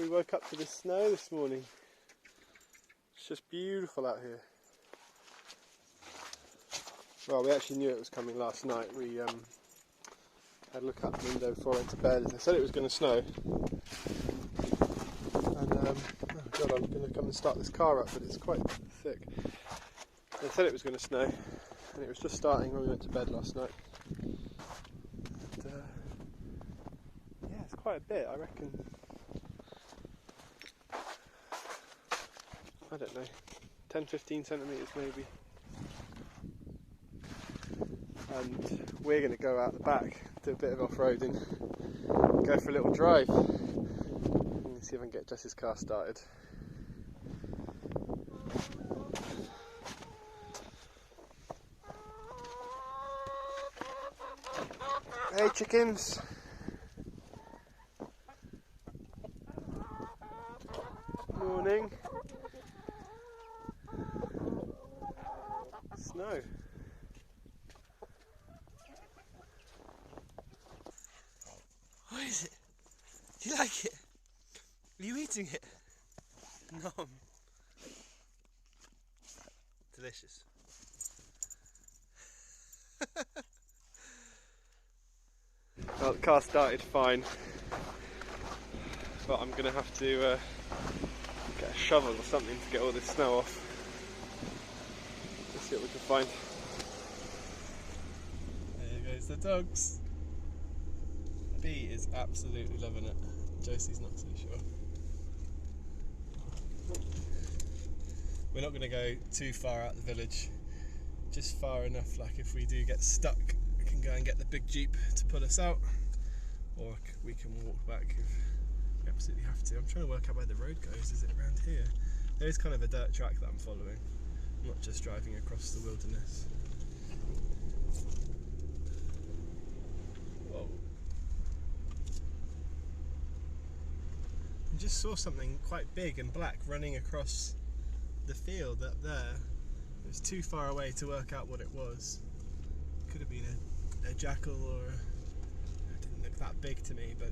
we woke up to the snow this morning. It's just beautiful out here. Well, we actually knew it was coming last night. We had a look out the window before I went to bed. They said it was going to snow. And, oh God, I'm going to come and start this car up, but it's quite thick. They said it was going to snow, and it was just starting when we went to bed last night. And, yeah, it's quite a bit, I reckon. I don't know, 10-15 centimetres maybe. And we're going to go out the back, do a bit of off-roading, go for a little drive, and see if I can get Jess's car started. Hey chickens! Morning. Snow. What is it? Do you like it? Are you eating it? No. Delicious. Well, the car started fine, but I'm going to have to get a shovel or something to get all this snow off. Let's see what we can find. There goes the dogs. B is absolutely loving it. Josie's not so sure. We're not going to go too far out the village, just far enough like if we do get stuck we can go and get the big jeep to pull us out, or we can walk back if we absolutely have to. I'm trying to work out where the road goes. Is it around here? There is kind of a dirt track that I'm following. I'm not just driving across the wilderness. Whoa. I just saw something quite big and black running across the field up there. It was too far away to work out what it was. Could have been a jackal or it didn't look that big to me, but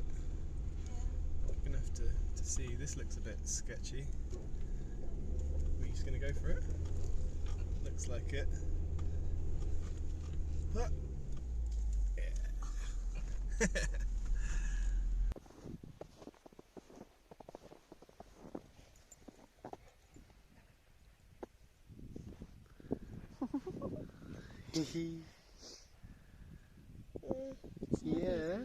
I'm gonna have to see. This looks a bit sketchy. We're just gonna go for it. Looks like it. Huh. Yeah. Yeah.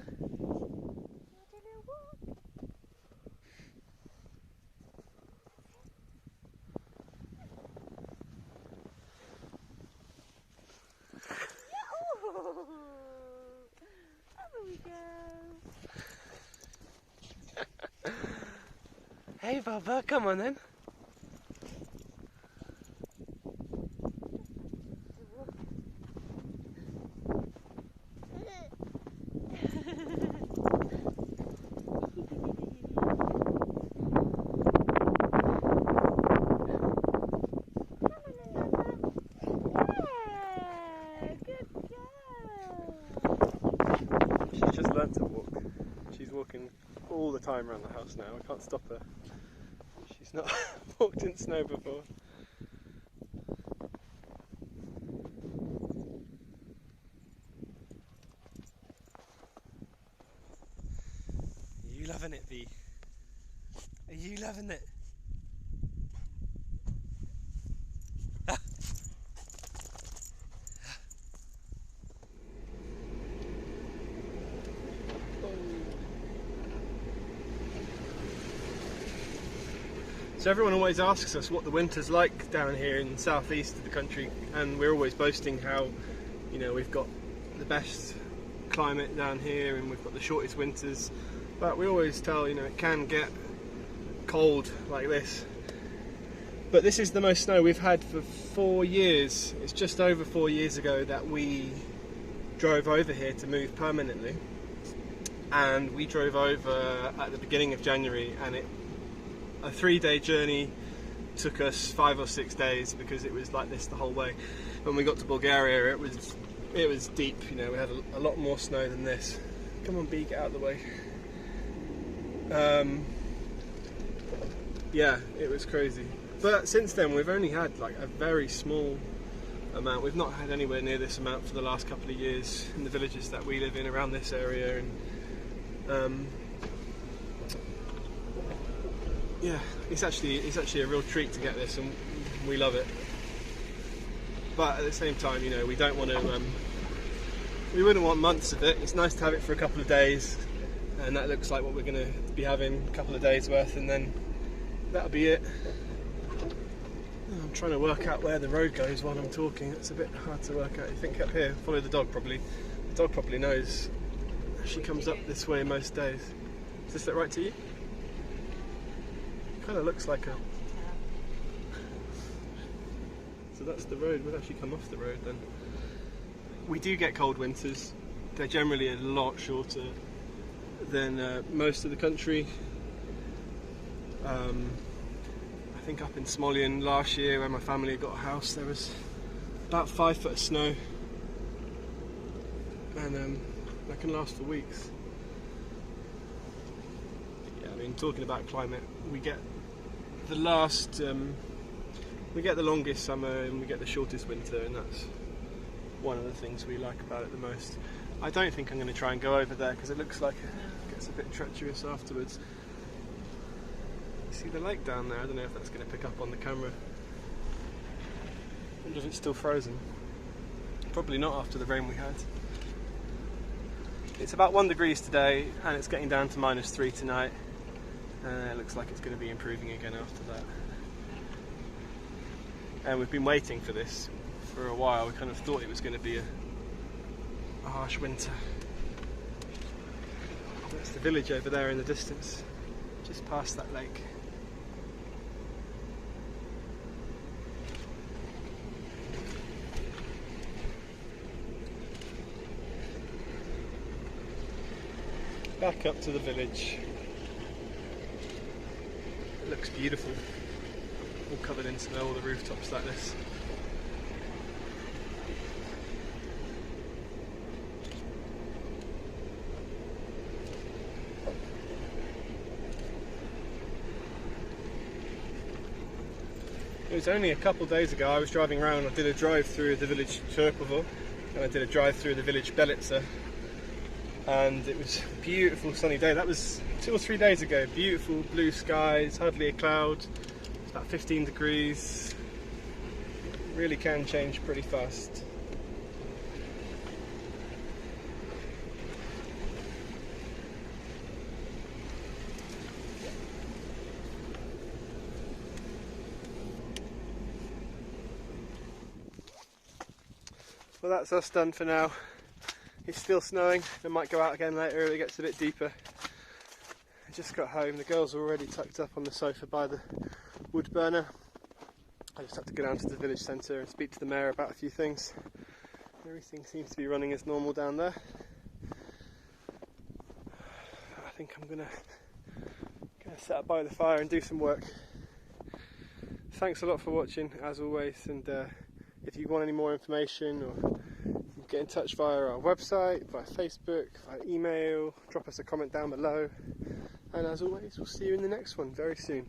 Hey Bubba, come on then. She's just learnt to walk. She's walking all the time around the house now. I can't stop her. She's not walked in snow before. Are you loving it, V? Are you loving it? So everyone always asks us what the winter's like down here in the southeast of the country, and we're always boasting how, you know, we've got the best climate down here and we've got the shortest winters, but we always tell, you know, it can get cold like this. But this is the most snow we've had for 4 years. It's just over 4 years ago that we drove over here to move permanently, and we drove over at the beginning of January, and a 3-day journey took us 5 or 6 days because it was like this the whole way. When we got to Bulgaria, it was deep. You know, we had a lot more snow than this. Come on, B, get out of the way. Yeah, it was crazy. But since then we've only had like a very small amount. We've not had anywhere near this amount for the last couple of years in the villages that we live in around this area, and yeah, it's actually a real treat to get this, and we love it. But at the same time, you know, we don't want to. We wouldn't want months of it. It's nice to have it for a couple of days, and that looks like what we're going to be having, a couple of days worth, and then that'll be it. I'm trying to work out where the road goes while I'm talking. It's a bit hard to work out. You think up here, follow the dog probably. The dog probably knows. She comes up this way most days. Does this look right to you? Kind of looks like a... So that's the road. We'll actually come off the road then. We do get cold winters. They're generally a lot shorter than most of the country. I think up in Smolyan last year where my family got a house, there was about 5 foot of snow, and that can last for weeks. Yeah, I mean, talking about climate, we get the longest summer and we get the shortest winter, and that's one of the things we like about it the most. I don't think I'm going to try and go over there because it looks like it gets a bit treacherous afterwards. See the lake down there? I don't know if that's going to pick up on the camera. I wonder if it's still frozen. Probably not after the rain we had. It's about 1 degree today and it's getting down to -3 tonight. It looks like it's going to be improving again after that. And we've been waiting for this for a while. We kind of thought it was going to be a harsh winter. That's the village over there in the distance, just past that lake. Back up to the village. It looks beautiful, all covered in snow, all the rooftops like this. It was only a couple of days ago I was driving around. I did a drive through the village Turkovo and I did a drive through the village Belica, and it was a beautiful sunny day. That was 2 or 3 days ago. Beautiful blue skies, hardly a cloud. It's about 15 degrees. It really can change pretty fast. Well, that's us done for now. It's still snowing. I might go out again later if it gets a bit deeper. I just got home. The girls are already tucked up on the sofa by the wood burner. I just have to go down to the village centre and speak to the mayor about a few things. Everything seems to be running as normal down there. I think I'm gonna sit up by the fire and do some work. Thanks a lot for watching, as always, and if you want any more information, or get in touch via our website, via Facebook, via email, drop us a comment down below, and as always, we'll see you in the next one very soon.